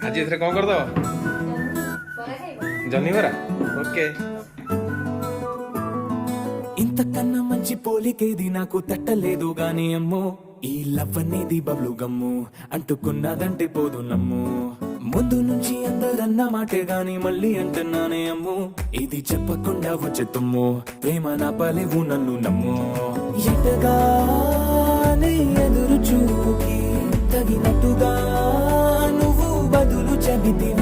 आज एथरे कौन कर दो जन्नी बरा ओके ఇంతకన్నా మంచి పోలికేది నాకు తట్టలేదు గాని అమ్మో ఈ లవ్ అనేది బబ్లు గమ్ము అంటుకున్నదంటే పోదు నమ్ము ముందు నుంచి అందరన్న మాటే గాని మళ్ళీ అంటున్నానే అమ్ము ఇది చెప్పకుండా వచ్చే తుమ్ము ప్రేమ నా పలేవు నన్ను నమ్ము ఎటగానే ఎదురు చూపుకి తగినట్టుగా నువ్వు బదులు చెబితివి